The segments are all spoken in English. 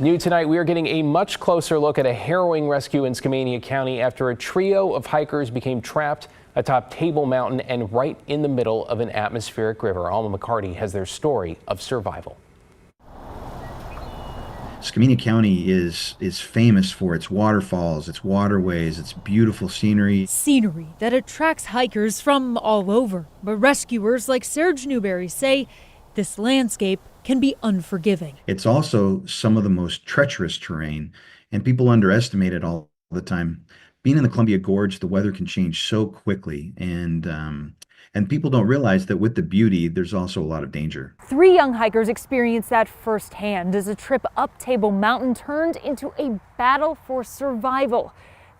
New tonight, we are getting a much closer look at a harrowing rescue in Skamania County after a trio of hikers became trapped atop Table Mountain and right in the middle of an atmospheric river. Alma McCarty has their story of survival. Skamania County is famous for its waterfalls, its waterways, its beautiful scenery. Scenery that attracts hikers from all over. But rescuers like Serge Newberry say this landscape can be unforgiving. It's also some of the most treacherous terrain, and people underestimate it all the time. Being in the Columbia Gorge, the weather can change so quickly, and people don't realize that with the beauty, there's also a lot of danger. 3 young hikers experienced that firsthand as a trip up Table Mountain turned into a battle for survival.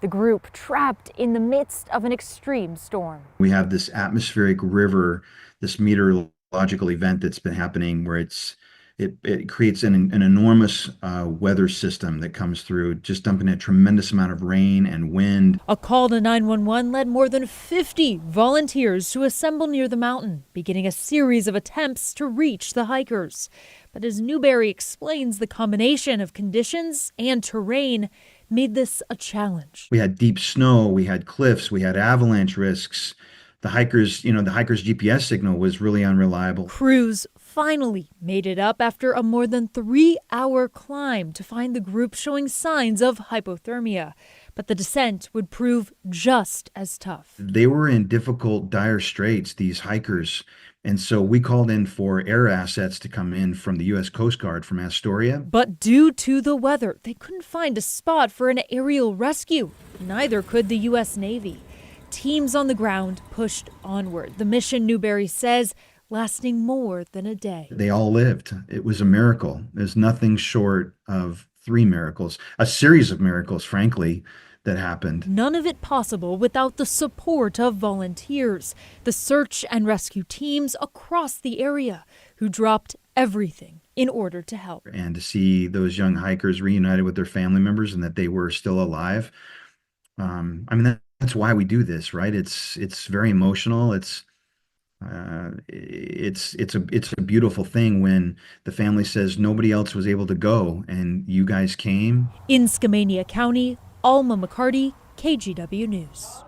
The group trapped in the midst of an extreme storm. We have this atmospheric river, this meteorological event that's been happening where it creates an enormous weather system that comes through, just dumping a tremendous amount of rain and wind. A call to 911 led more than 50 volunteers to assemble near the mountain, beginning a series of attempts to reach the hikers. But as Newberry explains, the combination of conditions and terrain made this a challenge. We had deep snow, we had cliffs, we had avalanche risks. The hikers' GPS signal was really unreliable. Crews finally made it up after a more than 3-hour climb to find the group showing signs of hypothermia. But the descent would prove just as tough. They were in difficult, dire straits, these hikers. And so we called in for air assets to come in from the U.S. Coast Guard from Astoria. But due to the weather, they couldn't find a spot for an aerial rescue. Neither could the U.S. Navy. Teams on the ground pushed onward. The mission, Newberry says, lasting more than a day. They all lived. It was a miracle. There's nothing short of 3 miracles, a series of miracles, frankly, that happened. None of it possible without the support of volunteers, the search and rescue teams across the area who dropped everything in order to help. And to see those young hikers reunited with their family members and that they were still alive. That's why we do this, right? It's very emotional. It's a beautiful thing when the family says nobody else was able to go and you guys came. In Skamania County, Alma McCarty, KGW News.